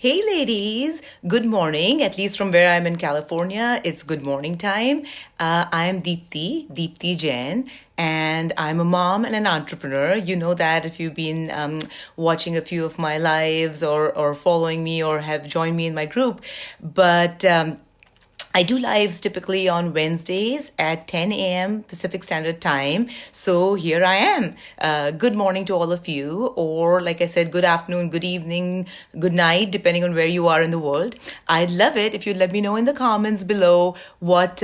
Hey ladies, good morning. At least from where I'm in California, it's good morning time. I'm Deepti Jain, and I'm a mom and an entrepreneur. You know that if you've been watching a few of my lives or following me or have joined me in my group. But I do lives typically on Wednesdays at 10 a.m. Pacific Standard Time. So here I am. Good morning to all of you, or like I said, good afternoon, good evening, good night, depending on where you are in the world. I'd love it if you'd let me know in the comments below where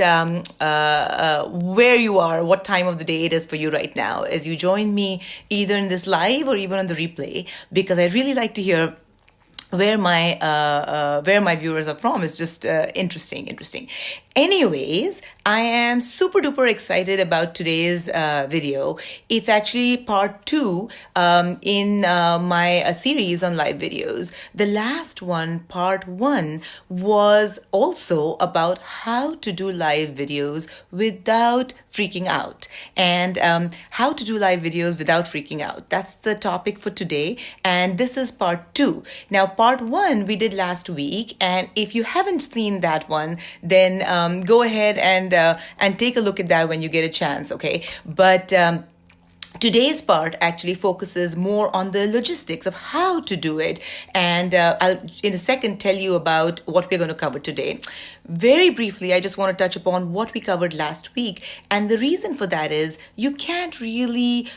you are, what time of the day it is for you right now, as you join me either in this live or even on the replay, because I really like to hear where my viewers are from. Is just interesting. Anyways, I am super duper excited about today's video. It's actually part 2 in my series on live videos. The last one, part 1, was also about how to do live videos without freaking out, and how to do live videos without freaking out. That's the topic for today, and this is part 2. Now, part 1 we did last week, and if you haven't seen that one, then go ahead and take a look at that when you get a chance, okay? But today's part actually focuses more on the logistics of how to do it, and I'll in a second tell you about what we're going to cover today. Very briefly, I just want to touch upon what we covered last week, and the reason for that is you can't really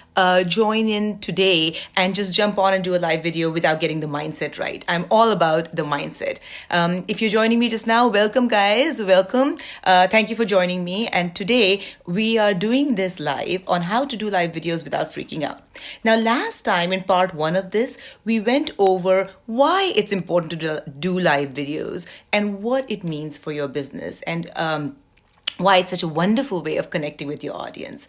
join in today and just jump on and do a live video without getting the mindset right. I'm all about the mindset. If you're joining me just now, welcome guys, welcome. Thank you for joining me, and today we are doing this live on how to do live videos without freaking out. Now, last time in part 1 of this, we went over why it's important to do live videos and what it means for your business, and why it's such a wonderful way of connecting with your audience.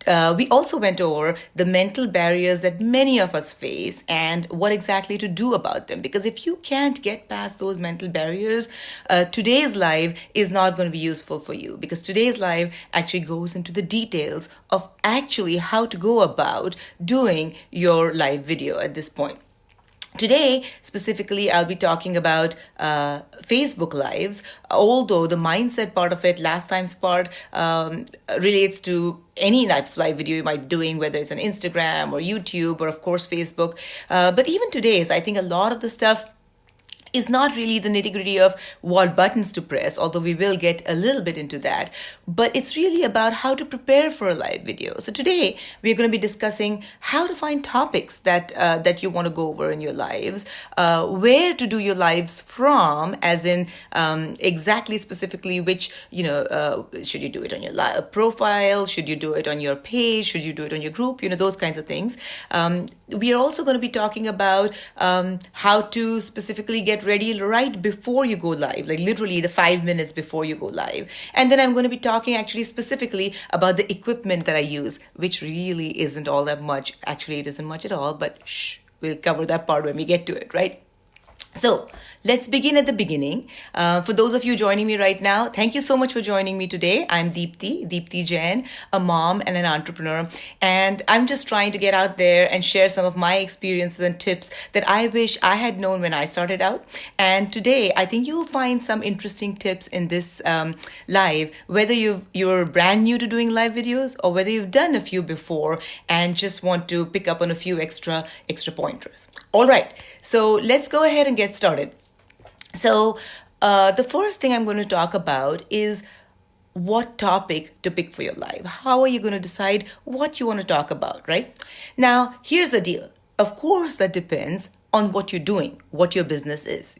We also went over the mental barriers that many of us face and what exactly to do about them. Because if you can't get past those mental barriers, today's live is not going to be useful for you, because today's live actually goes into the details of actually how to go about doing your live video at this point. Today, specifically, I'll be talking about Facebook Lives, although the mindset part of it, last time's part, relates to any type of live video you might be doing, whether it's on Instagram or YouTube or, of course, Facebook. But even today's, I think a lot of the stuff is not really the nitty-gritty of what buttons to press, although we will get a little bit into that. But it's really about how to prepare for a live video. So today, we're going to be discussing how to find topics that you want to go over in your lives, where to do your lives from, as in exactly specifically which, should you do it on your profile, should you do it on your page, should you do it on your group, those kinds of things. We are also going to be talking about how to specifically get ready right before you go live, like literally the 5 minutes before you go live. And then I'm going to be talking actually specifically about the equipment that I use, which really isn't all that much. Actually, it isn't much at all, but we'll cover that part when we get to it, right? So let's begin at the beginning. For those of you joining me right now, thank you so much for joining me today. I'm Deepti Jain, a mom and an entrepreneur. And I'm just trying to get out there and share some of my experiences and tips that I wish I had known when I started out. And today, I think you'll find some interesting tips in this live, whether you're brand new to doing live videos or whether you've done a few before and just want to pick up on a few extra pointers. All right, so let's go ahead and get started. So the first thing I'm going to talk about is what topic to pick for your live. How are you going to decide what you want to talk about, right? Now, here's the deal. Of course, that depends on what you're doing, what your business is.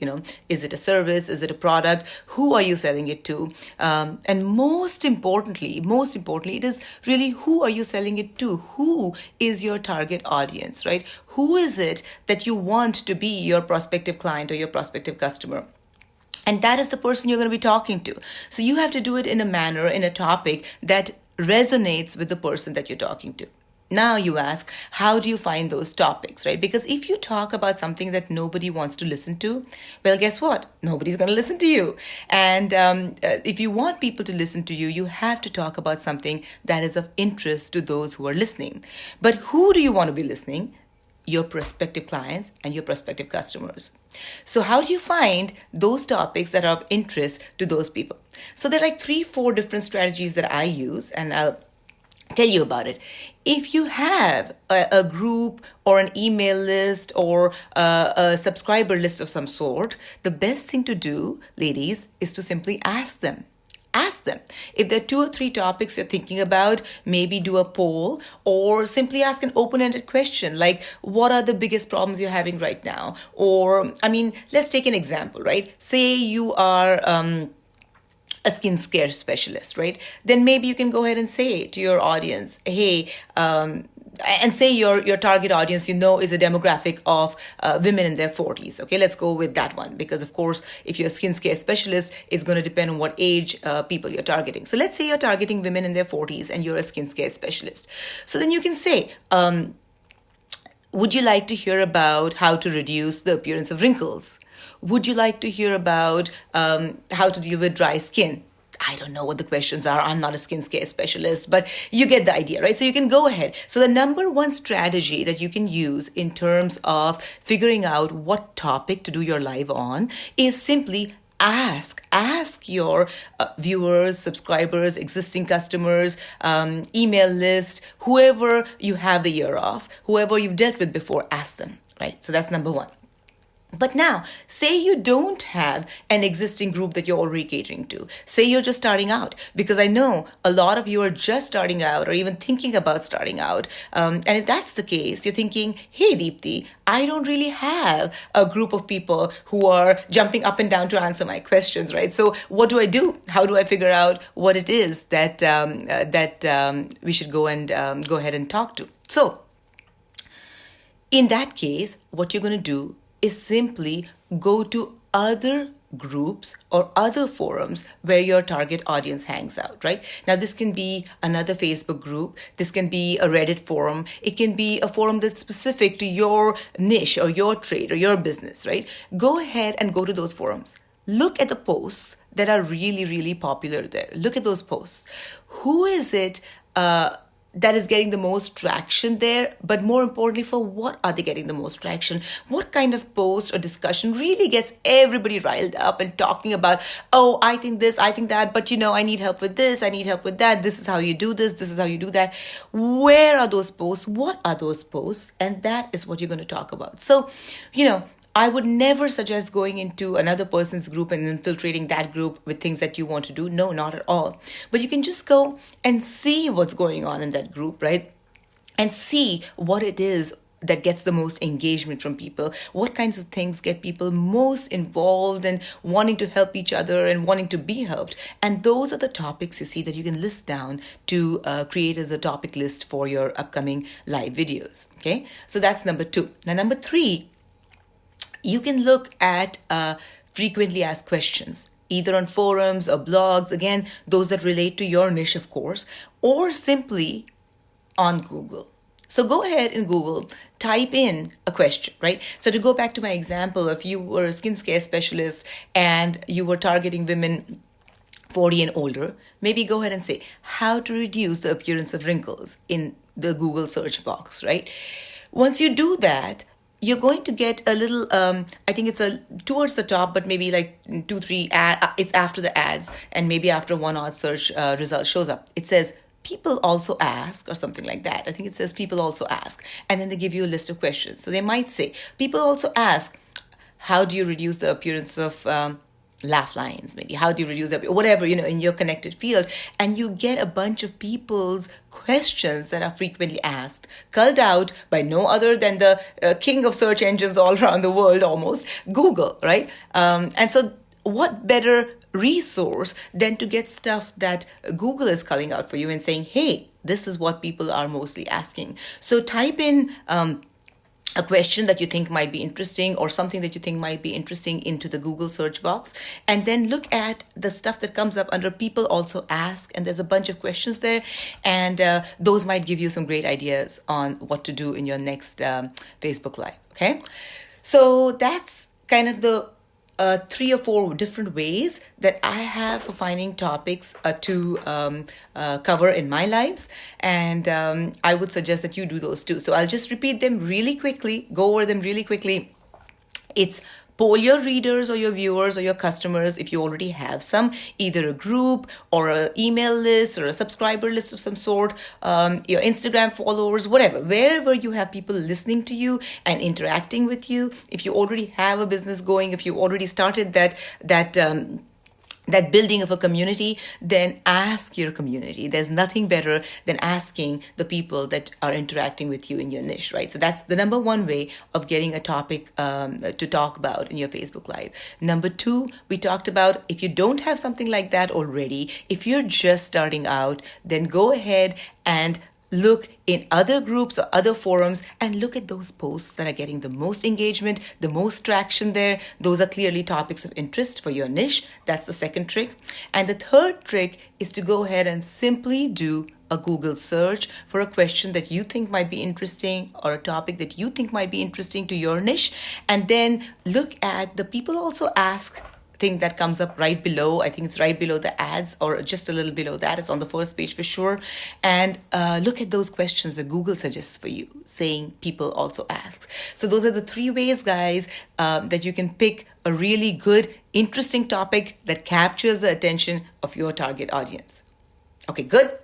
Is it a service? Is it a product? Who are you selling it to? And most importantly, it is really who are you selling it to? Who is your target audience, right? Who is it that you want to be your prospective client or your prospective customer? And that is the person you're going to be talking to. So you have to do it in a manner, in a topic that resonates with the person that you're talking to. Now you ask, how do you find those topics, right? Because if you talk about something that nobody wants to listen to, well, guess what? Nobody's going to listen to you. And if you want people to listen to you, you have to talk about something that is of interest to those who are listening. But who do you want to be listening? your prospective clients and your prospective customers. So how do you find those topics that are of interest to those people? So there are like 3-4 different strategies that I use, and I'll tell you about it. If you have a group or an email list or a subscriber list of some sort, the best thing to do, ladies, is to simply ask them. Ask them. If there are 2 or 3 topics you're thinking about, maybe do a poll or simply ask an open-ended question like, what are the biggest problems you're having right now? Or, I mean, let's take an example, right? Say you are a skincare specialist, right? Then maybe you can go ahead and say to your audience, hey, and say your target audience, is a demographic of women in their 40s. Okay, let's go with that one, because of course, if you're a skincare specialist, it's going to depend on what age people you're targeting. So let's say you're targeting women in their 40s and you're a skincare specialist. So then you can say, would you like to hear about how to reduce the appearance of wrinkles? Would you like to hear about how to deal with dry skin? I don't know what the questions are. I'm not a skincare specialist, but you get the idea, right? So you can go ahead. So the number one strategy that you can use in terms of figuring out what topic to do your live on is simply ask your viewers, subscribers, existing customers, email list, whoever you have the ear of, whoever you've dealt with before, ask them, right? So that's number one. But now, say you don't have an existing group that you're already catering to. Say you're just starting out, because I know a lot of you are just starting out or even thinking about starting out. And if that's the case, you're thinking, hey, Deepti, I don't really have a group of people who are jumping up and down to answer my questions, right? So what do I do? How do I figure out what it is that we should go ahead and talk to? So in that case, what you're going to do is simply go to other groups or other forums where your target audience hangs out, right? Now, this can be another Facebook group. This can be a Reddit forum. It can be a forum that's specific to your niche or your trade or your business, right? Go ahead and go to those forums. Look at the posts that are really, really popular there. Look at those posts. Who is it that is getting the most traction there? But more importantly, for what are they getting the most traction? What kind of post or discussion really gets everybody riled up and talking about, oh, I think this, I think that, but I need help with this, I need help with that, this is how you do this is how you do that. Where are those posts? What are those posts? And that is what you're going to talk about. So, I would never suggest going into another person's group and infiltrating that group with things that you want to do. No, not at all. But you can just go and see what's going on in that group, right? And see what it is that gets the most engagement from people. What kinds of things get people most involved and wanting to help each other and wanting to be helped. And those are the topics you see that you can list down to create as a topic list for your upcoming live videos. Okay, so that's number 2. Now, number 3, you can look at frequently asked questions, either on forums or blogs, again, those that relate to your niche, of course, or simply on Google. So go ahead and Google, type in a question, right? So to go back to my example, if you were a skincare specialist and you were targeting women 40 and older, maybe go ahead and say, how to reduce the appearance of wrinkles in the Google search box, right? Once you do that, you're going to get a little, I think it's towards the top, but maybe like 2-3 it's after the ads, and maybe after one odd search result shows up. It says, people also ask, or something like that. I think it says people also ask. And then they give you a list of questions. So they might say, people also ask, how do you reduce the appearance of laugh lines? Maybe how do you reduce that, whatever, in your connected field. And you get a bunch of people's questions that are frequently asked, culled out by no other than the king of search engines all around the world, almost, Google, right? And so what better resource than to get stuff that Google is culling out for you and saying, hey, this is what people are mostly asking. So type in a question that you think might be interesting or something that you think might be interesting into the Google search box, and then look at the stuff that comes up under people also ask, and there's a bunch of questions there, and those might give you some great ideas on what to do in your next Facebook Live, okay? So that's kind of the three or four different ways that I have for finding topics to cover in my lives. And I would suggest that you do those too. So I'll just repeat them really quickly, go over them really quickly. It's poll your readers or your viewers or your customers, if you already have some, either a group or an email list or a subscriber list of some sort, your Instagram followers, whatever, wherever you have people listening to you and interacting with you. If you already have a business going, if you already started that building of a community, then ask your community. There's nothing better than asking the people that are interacting with you in your niche, right? So that's the number one way of getting a topic to talk about in your Facebook Live. Number two, we talked about, if you don't have something like that already, if you're just starting out, then go ahead and look in other groups or other forums and look at those posts that are getting the most engagement, the most traction there. Those are clearly topics of interest for your niche. That's the second trick. And the third trick is to go ahead and simply do a Google search for a question that you think might be interesting or a topic that you think might be interesting to your niche. And then look at the people also ask thing that comes up right below. I think it's right below the ads or just a little below that. It's on the first page for sure. And look at those questions that Google suggests for you, saying people also ask. So those are the three ways, guys, that you can pick a really good, interesting topic that captures the attention of your target audience. Okay, good.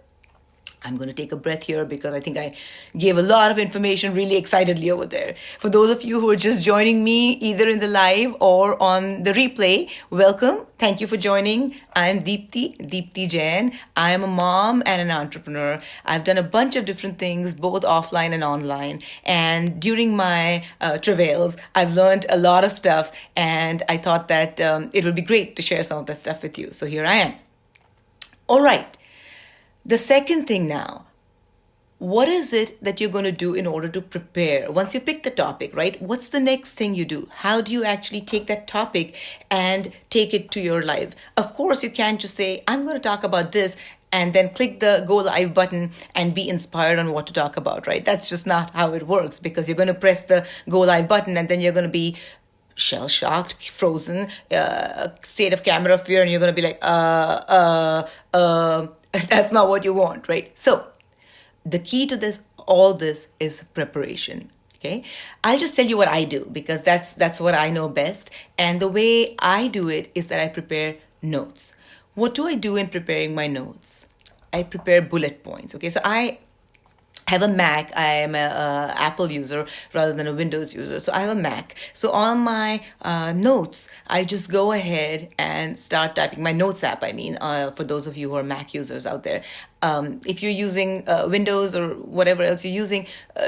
I'm going to take a breath here because I think I gave a lot of information really excitedly over there. For those of you who are just joining me either in the live or on the replay, welcome. Thank you for joining. I'm Deepti Jain. I am a mom and an entrepreneur. I've done a bunch of different things, both offline and online. And during my travails, I've learned a lot of stuff. And I thought that it would be great to share some of that stuff with you. So here I am. All right. The second thing now, what is it that you're going to do in order to prepare? Once you pick the topic, right? What's the next thing you do? How do you actually take that topic and take it to your live? Of course, you can't just say, I'm going to talk about this and then click the go live button and be inspired on what to talk about, right? That's just not how it works, because you're going to press the go live button and then you're going to be shell-shocked, frozen, state of camera fear, and you're going to be like, that's not what you want, right? So the key to all this is preparation. Okay, I'll just tell you what I do, because that's what I know best. And the way I do it is that I prepare notes. What do I do in preparing my notes? I prepare bullet points. Okay, so I have a Mac. I am a Apple user rather than a Windows user. So I have a Mac. So on my notes, I just go ahead and start typing. My notes app, I mean, for those of you who are Mac users out there. If you're using Windows or whatever else you're using,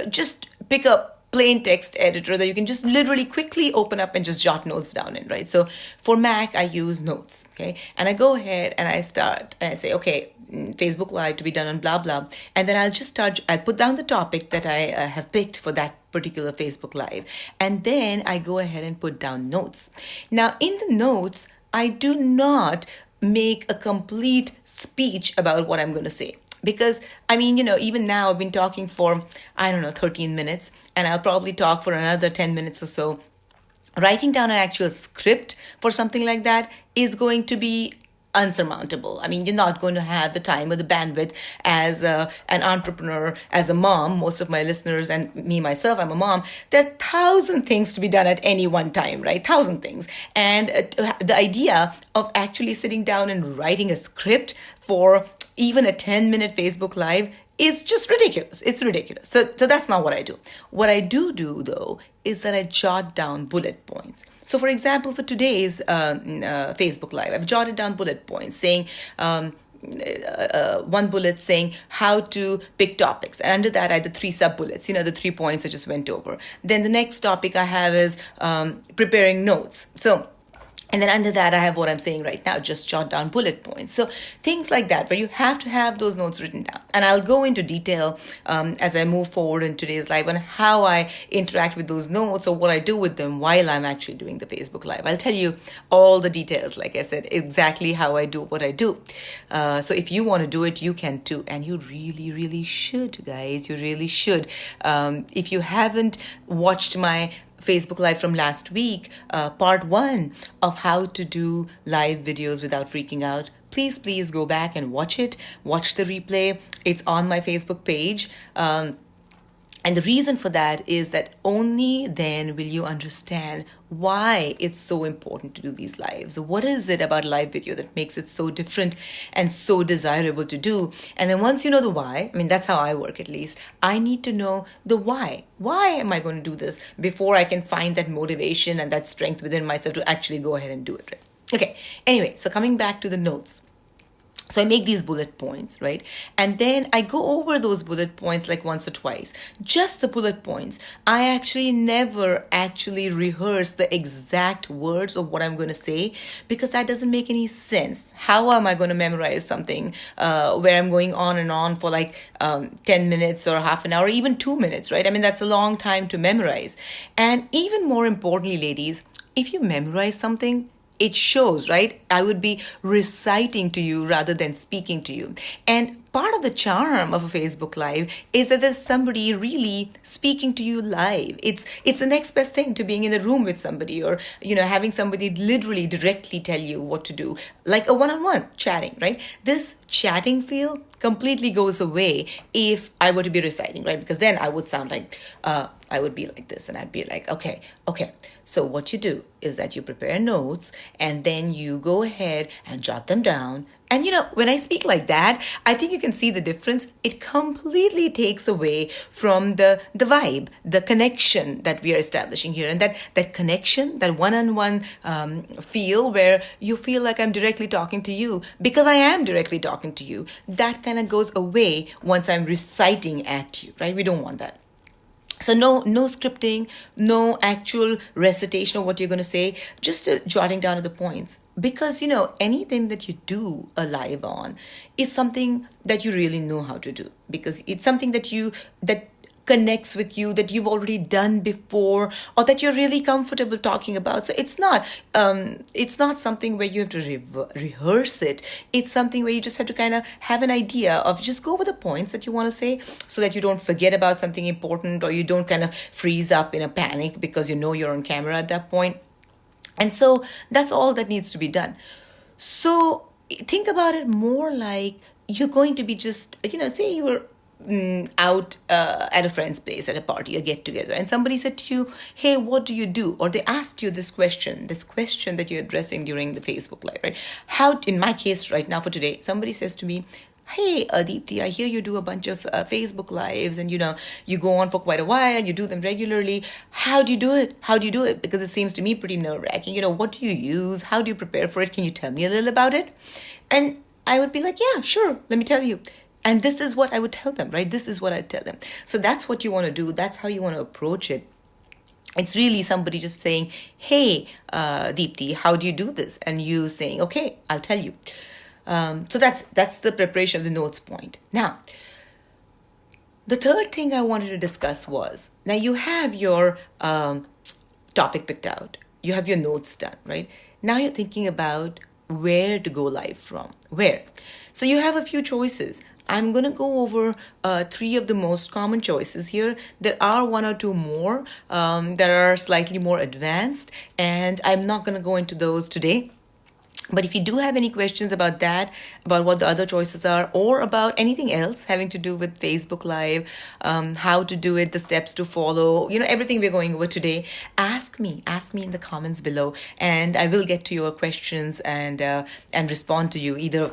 just pick up plain text editor that you can just literally quickly open up and just jot notes down in, right? So for Mac, I use notes, okay? And I go ahead and I start and I say, okay, Facebook Live to be done on blah, blah. And then I'll put down the topic that I have picked for that particular Facebook Live. And then I go ahead and put down notes. Now, in the notes, I do not make a complete speech about what I'm going to say. Because, I mean, even now I've been talking for, 13 minutes, and I'll probably talk for another 10 minutes or so. Writing down an actual script for something like that is going to be unsurmountable. I mean, you're not going to have the time or the bandwidth as an entrepreneur, as a mom. Most of my listeners and me myself, I'm a mom. There are 1,000 things to be done at any one time, right? 1,000 things. And the idea of actually sitting down and writing a script for even a 10-minute Facebook Live is just ridiculous. It's ridiculous. So that's not what I do. What I do though, is that I jot down bullet points. So for example, for today's Facebook Live, I've jotted down bullet points saying, one bullet saying how to pick topics. And under that, I had the 3 sub-bullets, the 3 points I just went over. Then the next topic I have is preparing notes. And then under that, I have what I'm saying right now, just jot down bullet points. So things like that, where you have to have those notes written down. And I'll go into detail as I move forward in today's live on how I interact with those notes or what I do with them while I'm actually doing the Facebook Live. I'll tell you all the details, like I said, exactly how I do what I do. So if you want to do it, you can too. And you really, really should, guys. You really should. If you haven't watched my Facebook Live from last week, part one of how to do live videos without freaking out. Please go back and watch it. Watch the replay. It's on my Facebook page. And the reason for that is that only then will you understand why it's so important to do these lives. What is it about live video that makes it so different and so desirable to do? And then once you know the why, I mean, that's how I work at least, I need to know the why. Why am I going to do this before I can find that motivation and that strength within myself to actually go ahead and do it, right? Okay, anyway, so coming back to the notes. So I make these bullet points, right? And then I go over those bullet points like once or twice. Just the bullet points. I actually never actually rehearse the exact words of what I'm going to say because that doesn't make any sense. How am I going to memorize something where I'm going on and on for like 10 minutes or half an hour, even 2 minutes, right? I mean, that's a long time to memorize. And even more importantly, ladies, if you memorize something, it shows, right? I would be reciting to you rather than speaking to you. And part of the charm of a Facebook Live is that there's somebody really speaking to you live. It's the next best thing to being in the room with somebody or, having somebody literally directly tell you what to do, like a one-on-one chatting, right? This chatting feel completely goes away if I were to be reciting, right? Because then I would sound like, I would be like this and I'd be like, okay. So what you do is that you prepare notes and then you go ahead and jot them down. And when I speak like that, I think you can see the difference. It completely takes away from the vibe, the connection that we are establishing here. And that connection, that one-on-one feel where you feel like I'm directly talking to you because I am directly talking to you, that kind of goes away once I'm reciting at you, right? We don't want that. So no scripting, no actual recitation of what you're going to say, just jotting down of the points. Because, anything that you do a live on is something that you really know how to do. Because it's something that connects with you, that you've already done before, or that you're really comfortable talking about. So it's not something where you have to rehearse it. It's something where you just have to kind of have an idea of just go over the points that you want to say so that you don't forget about something important or you don't kind of freeze up in a panic because you're on camera at that point. And so that's all that needs to be done. So think about it more like you're going to be just, say you were out at a friend's place at a party, a get together, and somebody said to you, hey, what do you do? Or they asked you this question that you're addressing during the Facebook Live, right? How, in my case right now for today, somebody says to me, hey, Deepti, I hear you do a bunch of Facebook Lives and, you go on for quite a while and you do them regularly. How do you do it? Because it seems to me pretty nerve-wracking. What do you use? How do you prepare for it? Can you tell me a little about it? And I would be like, yeah, sure. Let me tell you. And this is what I would tell them, right? This is what I tell them. So that's what you want to do. That's how you want to approach it. It's really somebody just saying, hey, Deepti, how do you do this? And you saying, okay, I'll tell you. So that's the preparation of the notes point. Now, the third thing I wanted to discuss was, now you have your topic picked out. You have your notes done, right? Now you're thinking about where to go live from. Where? So you have a few choices. I'm going to go over 3 of the most common choices here. There are 1 or 2 more that are slightly more advanced, and I'm not going to go into those today. But if you do have any questions about that, about what the other choices are, or about anything else having to do with Facebook Live, how to do it, the steps to follow, everything we're going over today, ask me in the comments below, and I will get to your questions and respond to you either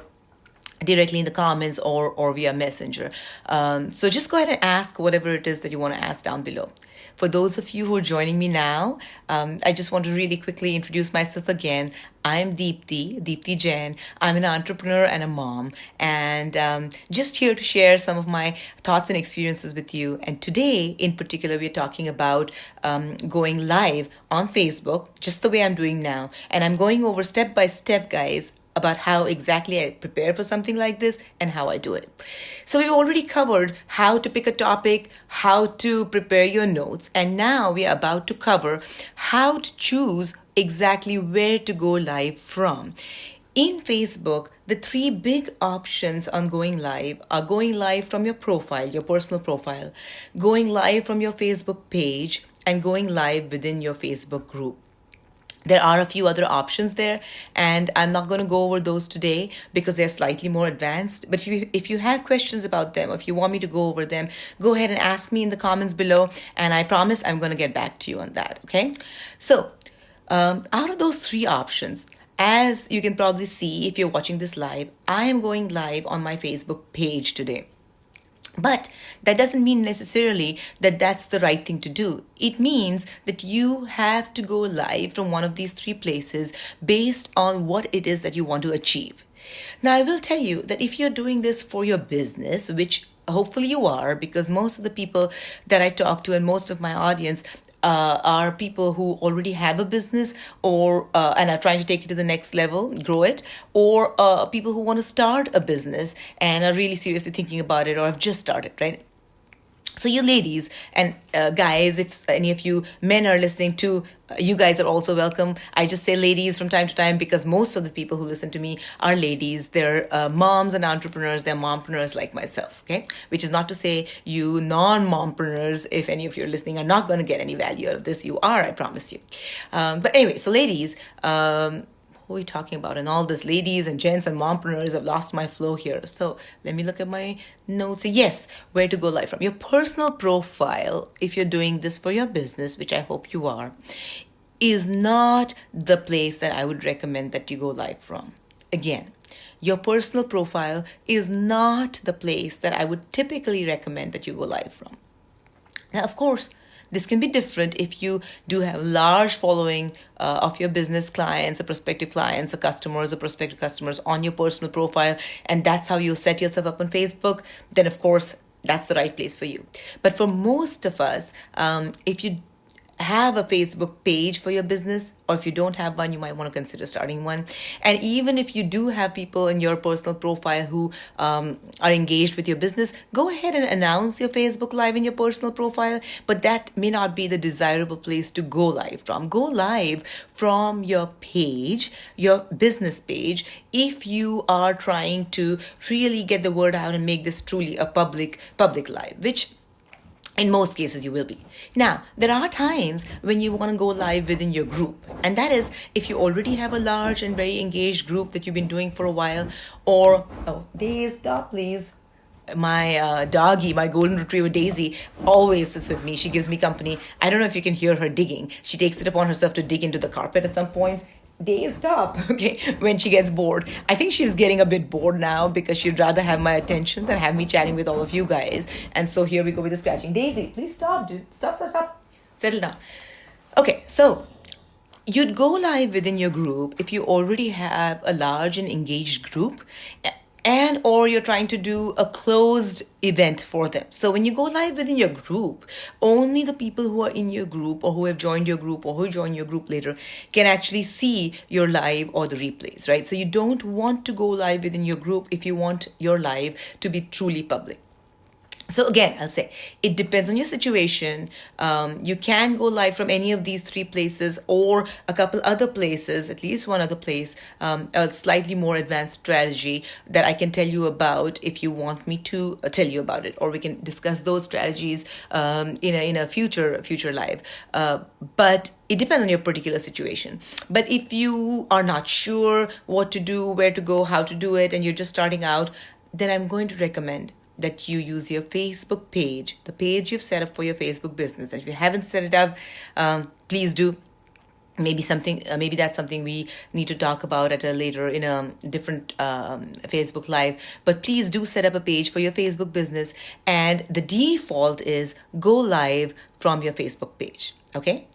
directly in the comments or via Messenger. So just go ahead and ask whatever it is that you want to ask down below. For those of you who are joining me now, I just want to really quickly introduce myself again. I'm Deepti Jain. I'm an entrepreneur and a mom, and just here to share some of my thoughts and experiences with you. And today, in particular, we're talking about going live on Facebook, just the way I'm doing now. And I'm going over step by step, guys, about how exactly I prepare for something like this and how I do it. So we've already covered how to pick a topic, how to prepare your notes, and now we are about to cover how to choose exactly where to go live from. In Facebook, the 3 big options on going live are going live from your profile, your personal profile, going live from your Facebook page, and going live within your Facebook group. There are a few other options there, and I'm not going to go over those today because they're slightly more advanced. But if you have questions about them, or if you want me to go over them, go ahead and ask me in the comments below, and I promise I'm going to get back to you on that, okay? So out of those three options, as you can probably see if you're watching this live, I am going live on my Facebook page today. But that doesn't mean necessarily that that's the right thing to do. It means that you have to go live from one of these three places based on what it is that you want to achieve. Now, I will tell you that if you're doing this for your business, which hopefully you are, because most of the people that I talk to and most of my audience are people who already have a business or and are trying to take it to the next level, grow it, or people who want to start a business and are really seriously thinking about it or have just started, right? So you ladies and guys, if any of you men are listening too, you guys are also welcome. I just say ladies from time to time because most of the people who listen to me are ladies. They're moms and entrepreneurs. They're mompreneurs like myself, okay? Which is not to say you non-mompreneurs, if any of you are listening, are not going to get any value out of this. You are, I promise you. But anyway, so ladies, who are we talking about? And all this ladies and gents and mompreneurs, I've lost my flow here. So let me look at my notes. Yes, where to go live from. Your personal profile, if you're doing this for your business, which I hope you are, is not the place that I would recommend that you go live from. Again, your personal profile is not the place that I would typically recommend that you go live from. Now, of course, this can be different if you do have a large following of your business clients or prospective clients or customers or prospective customers on your personal profile, and that's how you set yourself up on Facebook, then of course, that's the right place for you. But for most of us, if you have a Facebook page for your business, or if you don't have one, you might want to consider starting one. And even if you do have people in your personal profile who are engaged with your business, go ahead and announce your Facebook Live in your personal profile, but that may not be the desirable place to go live from. Go live from your page, your business page, if you are trying to really get the word out and make this truly a public live, which in most cases, you will be. Now, there are times when you want to go live within your group. And that is if you already have a large and very engaged group that you've been doing for a while. Or, Daisy, stop please. My doggy, my golden retriever Daisy, always sits with me. She gives me company. I don't know if you can hear her digging. She takes it upon herself to dig into the carpet at some points. Days stop, okay, when she gets bored. I think she's getting a bit bored now because she'd rather have my attention than have me chatting with all of you guys. And so here we go with the scratching. Daisy, please stop, dude. Stop. Settle down. Okay, so you'd go live within your group if you already have a large and engaged group, and or you're trying to do a closed event for them. So when you go live within your group, only the people who are in your group or who have joined your group or who join your group later can actually see your live or the replays, right? So you don't want to go live within your group if you want your live to be truly public. So again, I'll say it depends on your situation. You can go live from any of these three places or a couple other places, at least one other place, a slightly more advanced strategy that I can tell you about if you want me to tell you about it, or we can discuss those strategies in a future live. But it depends on your particular situation. But if you are not sure what to do, where to go, how to do it, and you're just starting out, then I'm going to recommend that you use your Facebook page, the page you've set up for your Facebook business. And if you haven't set it up, please do. Maybe that's something we need to talk about at a later in a different Facebook Live. But please do set up a page for your Facebook business, and the default is go live from your Facebook page. Okay,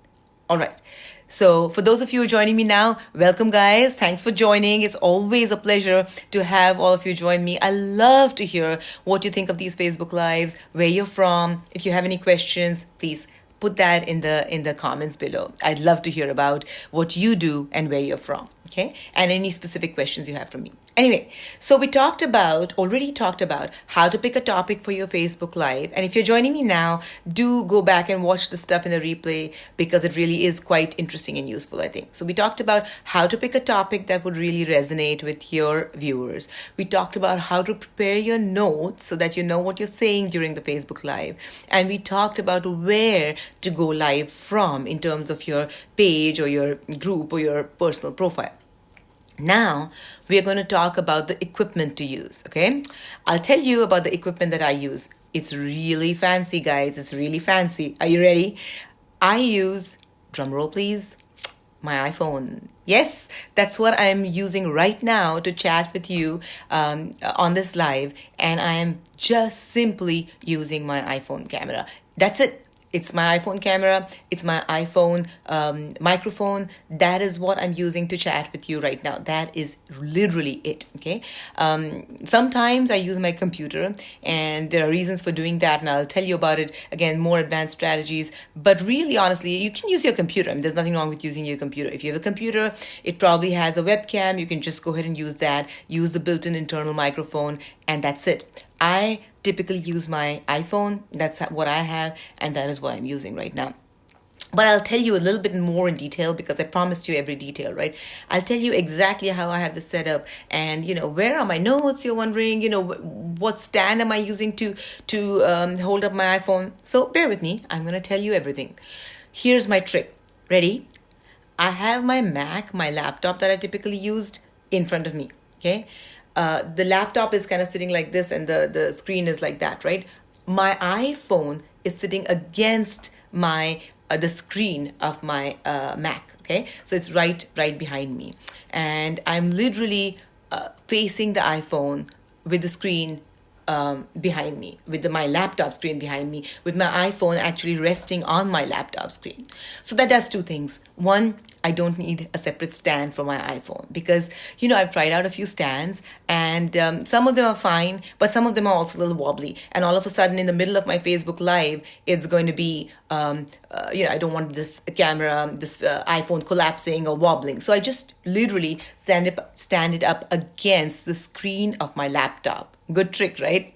all right. So for those of you who are joining me now, welcome guys. Thanks for joining. It's always a pleasure to have all of you join me. I love to hear what you think of these Facebook Lives, where you're from. If you have any questions, please put that in the comments below. I'd love to hear about what you do and where you're from, okay? And any specific questions you have for me. Anyway, so we already talked about how to pick a topic for your Facebook Live. And if you're joining me now, do go back and watch the stuff in the replay because it really is quite interesting and useful, I think. So we talked about how to pick a topic that would really resonate with your viewers. We talked about how to prepare your notes so that you know what you're saying during the Facebook Live. And we talked about where to go live from in terms of your page or your group or your personal profile. Now, we are going to talk about the equipment to use, okay? I'll tell you about the equipment that I use. It's really fancy, guys. It's really fancy. Are you ready? I use, drumroll please, my iPhone. Yes, that's what I'm using right now to chat with you on this live. And I am just simply using my iPhone camera. That's it. It's my iPhone camera. It's my iPhone microphone. That is what I'm using to chat with you right now. That is literally it, okay? Sometimes I use my computer, and there are reasons for doing that, and I'll tell you about it, again, more advanced strategies. But really, honestly, you can use your computer. I mean, there's nothing wrong with using your computer. If you have a computer, it probably has a webcam. You can just go ahead and use that. Use the built-in internal microphone, and that's it. I typically use my iPhone. That's what I have, and that is what I'm using right now. But I'll tell you a little bit more in detail because I promised you every detail, right? I'll tell you exactly how I have this set up, and where are my notes? You're wondering, what stand am I using to hold up my iPhone? So bear with me. I'm gonna tell you everything. Here's my trick. Ready? I have my Mac, my laptop that I typically used, in front of me. Okay. The laptop is kind of sitting like this and the screen is like that, right? My iPhone is sitting against my the screen of my Mac, okay? So it's right behind me. And I'm literally facing the iPhone with the screen behind me, with my laptop screen behind me, with my iPhone actually resting on my laptop screen. So that does two things. One, I don't need a separate stand for my iPhone because, I've tried out a few stands and some of them are fine, but some of them are also a little wobbly. And all of a sudden in the middle of my Facebook Live, it's going to be, I don't want this camera, this iPhone collapsing or wobbling. So I just literally stand it up against the screen of my laptop. Good trick, right?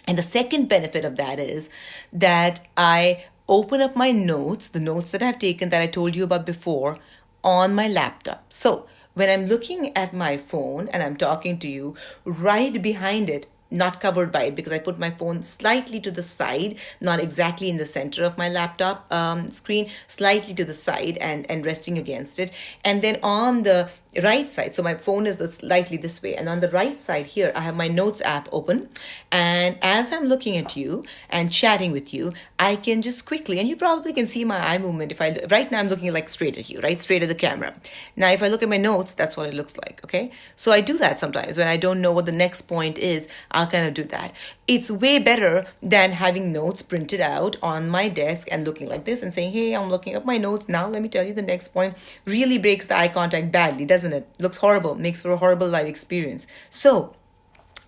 And the second benefit of that is that I open up my notes, the notes that I've taken that I told you about before, on my laptop. So when I'm looking at my phone and I'm talking to you, right behind it, not covered by it because I put my phone slightly to the side, not exactly in the center of my laptop screen, slightly to the side and resting against it. And then on the right side, so my phone is slightly this way, and on the right side here I have my notes app open, and as I'm looking at you and chatting with you, I can just quickly, and you probably can see my eye movement. Right now I'm looking like straight at you, right, straight at the camera. Now if I look at my notes, that's what it looks like. Okay, so I do that sometimes when I don't know what the next point is. I'll kind of do that. It's way better than having notes printed out on my desk and looking like this and saying, hey, I'm looking up my notes now, let me tell you the next point. Really breaks the eye contact badly, doesn't it? Looks horrible, makes for a horrible live experience. So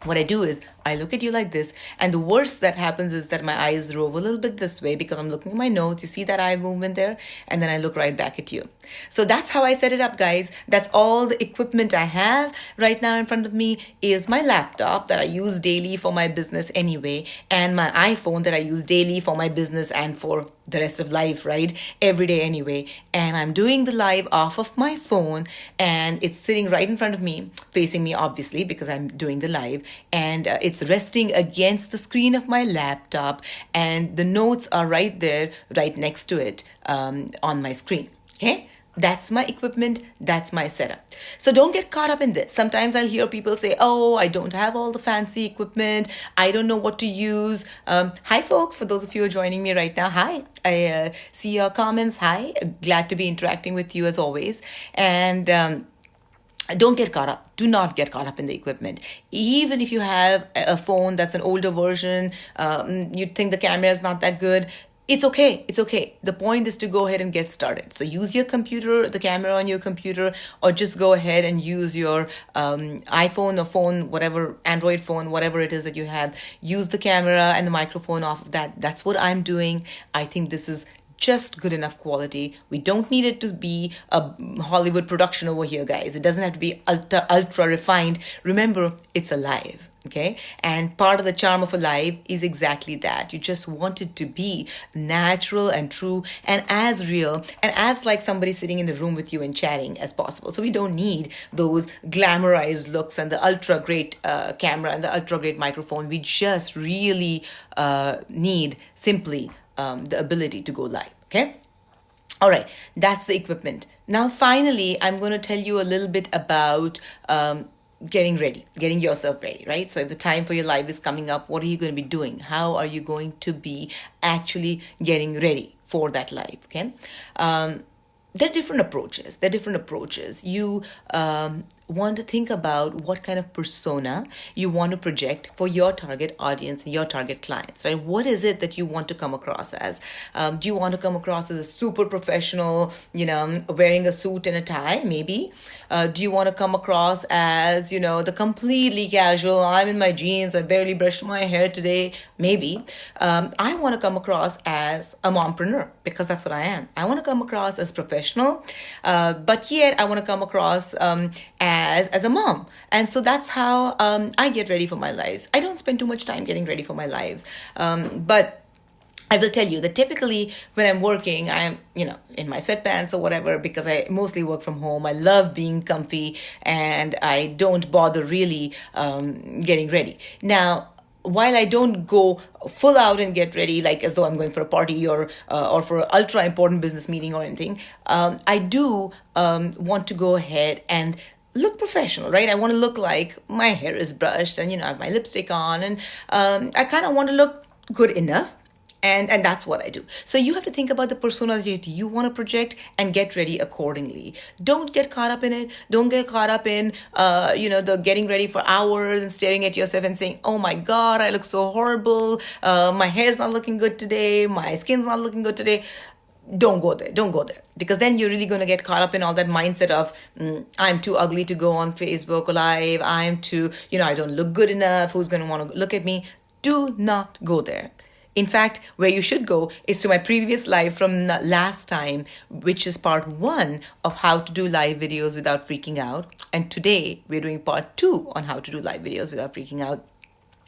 what I do is I look at you like this, and the worst that happens is that my eyes rove a little bit this way because I'm looking at my notes. You see that eye movement there? And then I look right back at you. So that's how I set it up, guys. That's all the equipment I have right now in front of me is my laptop that I use daily for my business anyway, and my iPhone that I use daily for my business and for the rest of life, right? Every day anyway. And I'm doing the live off of my phone, and it's sitting right in front of me, facing me obviously because I'm doing the live, and it's resting against the screen of my laptop, and the notes are right there, right next to it on my screen. Okay? That's my equipment. That's my setup. So don't get caught up in this. Sometimes I'll hear people say, oh, I don't have all the fancy equipment. I don't know what to use. Hi, folks. For those of you who are joining me right now, hi. I see your comments. Hi. Glad to be interacting with you as always. And don't get caught up. Do not get caught up in the equipment. Even if you have a phone that's an older version, you think the camera is not that good, it's okay. It's okay. The point is to go ahead and get started. So use your computer, the camera on your computer, or just go ahead and use your iPhone or phone, whatever, Android phone, whatever it is that you have. Use the camera and the microphone off of that. That's what I'm doing. I think this is just good enough quality. We don't need it to be a Hollywood production over here, guys. It doesn't have to be ultra refined. Remember, it's a live. Okay. And part of the charm of a live is exactly that. You just want it to be natural and true and as real and as like somebody sitting in the room with you and chatting as possible. So we don't need those glamorized looks and the ultra great camera and the ultra great microphone. We just really need simply the ability to go live. Okay. All right, that's the equipment. Now, finally, I'm going to tell you a little bit about getting ready, getting yourself ready, right? So if the time for your live is coming up, what are you going to be doing? How are you going to be actually getting ready for that live? Okay. There are different approaches. You want to think about what kind of persona you want to project for your target audience and your target clients, right? What is it that you want to come across as? Do you want to come across as a super professional, wearing a suit and a tie, maybe? Do you want to come across as, the completely casual, I'm in my jeans, I barely brushed my hair today, maybe? I want to come across as a mompreneur because that's what I am. I want to come across as professional, but yet I want to come across as a mom. And so that's how I get ready for my lives. I don't spend too much time getting ready for my lives, but I will tell you that typically when I'm working, I'm, in my sweatpants or whatever, because I mostly work from home. I love being comfy and I don't bother really getting ready. Now, while I don't go full out and get ready, like as though I'm going for a party or for an ultra important business meeting or anything, I do want to go ahead and look professional, right? I want to look like my hair is brushed and, I have my lipstick on and I kind of want to look good enough. And that's what I do. So you have to think about the persona that you want to project and get ready accordingly. Don't get caught up in it. Don't get caught up in, the getting ready for hours and staring at yourself and saying, oh my God, I look so horrible. My hair's not looking good today. My skin's not looking good today. Don't go there. Because then you're really going to get caught up in all that mindset of, I'm too ugly to go on Facebook Live. I'm too, I don't look good enough. Who's going to want to look at me? Do not go there. In fact, where you should go is to my previous live from last time, which is part 1 of how to do live videos without freaking out. And today we're doing part 2 on how to do live videos without freaking out.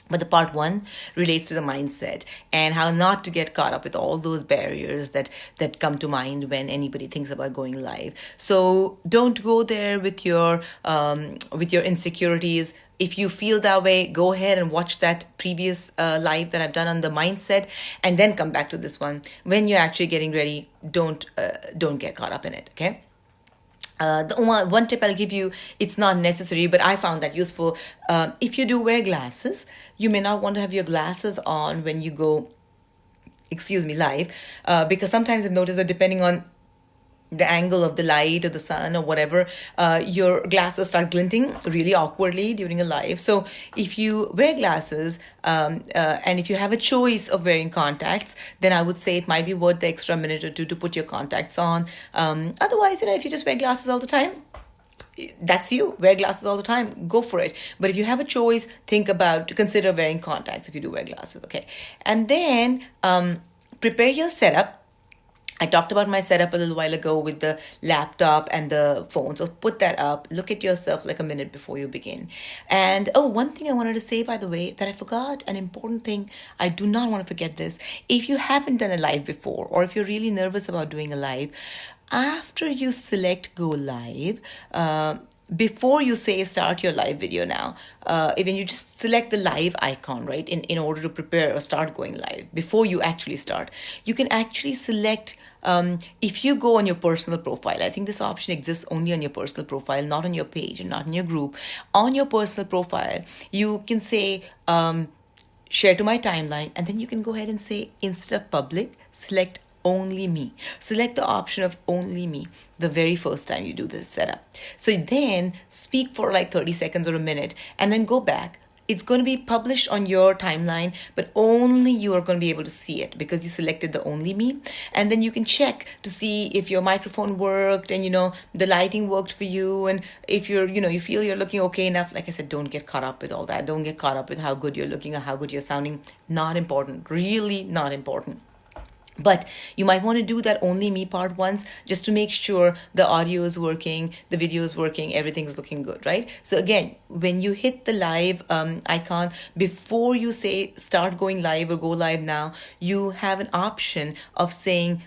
But the part 1 relates to the mindset and how not to get caught up with all those barriers that come to mind when anybody thinks about going live. So don't go there with your insecurities. If you feel that way, go ahead and watch that previous live that I've done on the mindset, and then come back to this one. When you're actually getting ready, don't get caught up in it. Okay. The one tip I'll give you, it's not necessary, but I found that useful. If you do wear glasses, you may not want to have your glasses on when you go, live, because sometimes I've noticed that depending on the angle of the light or the sun or whatever, your glasses start glinting really awkwardly during a live. So if you wear glasses and if you have a choice of wearing contacts, then I would say it might be worth the extra minute or two to put your contacts on. Otherwise, if you just wear glasses all the time, that's you. Wear glasses all the time. Go for it. But if you have a choice, consider wearing contacts if you do wear glasses. Okay. And then prepare your setup. I talked about my setup a little while ago with the laptop and the phone. So put that up. Look at yourself like a minute before you begin. And one thing I wanted to say, by the way, that I forgot, an important thing. I do not want to forget this. If you haven't done a live before, or if you're really nervous about doing a live, after you select go live, before you say start your live video now, even you just select the live icon, right, in order to prepare or start going live, before you actually start, you can actually select, if you go on your personal profile, I think this option exists only on your personal profile, not on your page and not in your group. On your personal profile, you can say, share to my timeline, and then you can go ahead and say, instead of public, select only me. Select the option of only me the very first time you do this setup. So then speak for like 30 seconds or a minute and then go back. It's going to be published on your timeline, but only you are going to be able to see it because you selected the only me. And then you can check to see if your microphone worked and, the lighting worked for you. And if you feel you're looking okay enough, like I said, don't get caught up with all that. Don't get caught up with how good you're looking or how good you're sounding. Not important. Really not important. But you might want to do that only me part once, just to make sure the audio is working, the video is working, everything's looking good, right? So again, when you hit the live icon, before you say start going live or go live now, you have an option of saying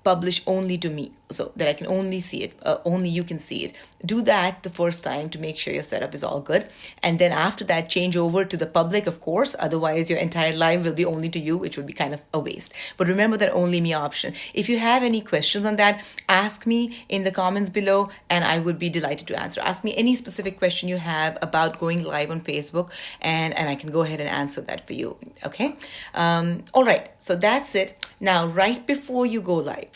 publish only to me, so that I can only see it, only you can see it. Do that the first time to make sure your setup is all good. And then after that, change over to the public, of course. Otherwise, your entire live will be only to you, which would be kind of a waste. But remember that only me option. If you have any questions on that, ask me in the comments below and I would be delighted to answer. Ask me any specific question you have about going live on Facebook and I can go ahead and answer that for you. Okay. All right. So that's it. Now, right before you go live,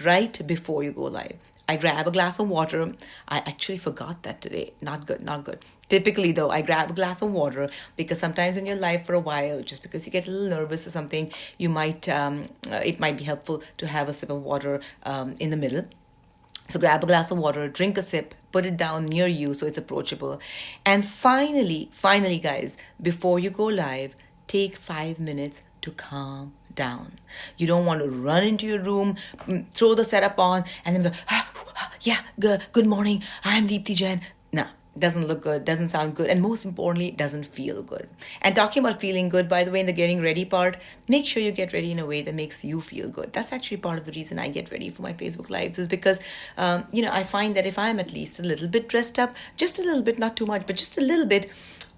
I grab a glass of water. I actually forgot that today. Not good, not good. Typically, though, I grab a glass of water because sometimes when you're live for a while, just because you get a little nervous or something, you might it might be helpful to have a sip of water in the middle. So grab a glass of water, drink a sip, put it down near you so it's approachable. And finally, guys, before you go live, take 5 minutes to calm down. You don't want to run into your room, throw the setup on, and then go, yeah, good morning, I'm Deepti Jain. No, doesn't look good, doesn't sound good, and most importantly, doesn't feel good. And talking about feeling good, by the way, in the getting ready part, make sure you get ready in a way that makes you feel good. That's actually part of the reason I get ready for my Facebook Lives, is because, I find that if I'm at least a little bit dressed up, just a little bit, not too much, but just a little bit,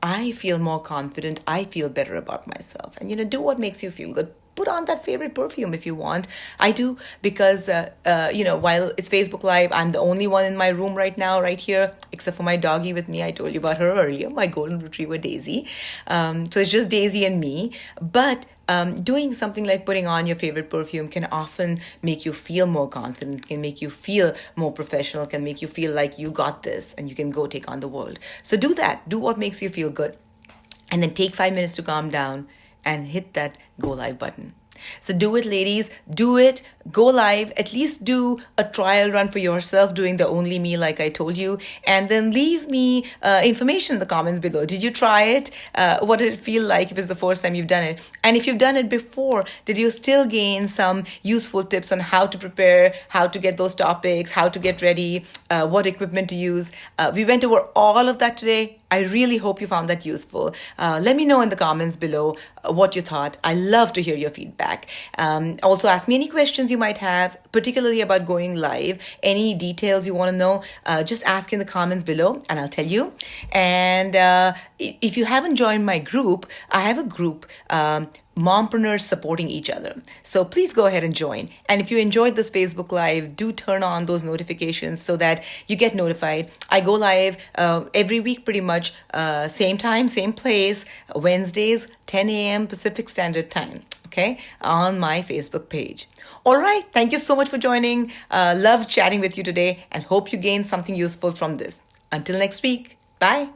I feel more confident. I feel better about myself. And, do what makes you feel good. Put on that favorite perfume if you want. I do, because, while it's Facebook Live, I'm the only one in my room right now, right here, except for my doggie with me. I told you about her earlier, my golden retriever, Daisy. So it's just Daisy and me. But doing something like putting on your favorite perfume can often make you feel more confident, can make you feel more professional, can make you feel like you got this and you can go take on the world. So do that. Do what makes you feel good. And then take 5 minutes to calm down and hit that go live button. So do it, ladies. Do it. Go live. At least do a trial run for yourself doing the only me like I told you. And then leave me information in the comments below. Did you try it? What did it feel like if it's the first time you've done it? And if you've done it before, did you still gain some useful tips on how to prepare, how to get those topics, how to get ready, what equipment to use? We went over all of that today. I really hope you found that useful. Let me know in the comments below what you thought. I love to hear your feedback. Also, ask me any questions you might have, particularly about going live. Any details you want to know, just ask in the comments below and I'll tell you. And if you haven't joined my group, I have a group, mompreneurs supporting each other. So please go ahead and join. And if you enjoyed this Facebook Live, do turn on those notifications so that you get notified. I go live every week pretty much, same time, same place, Wednesdays, 10 a.m. Pacific Standard Time. Okay, on my Facebook page. All right, thank you so much for joining. Love chatting with you today and hope you gained something useful from this. Until next week, bye.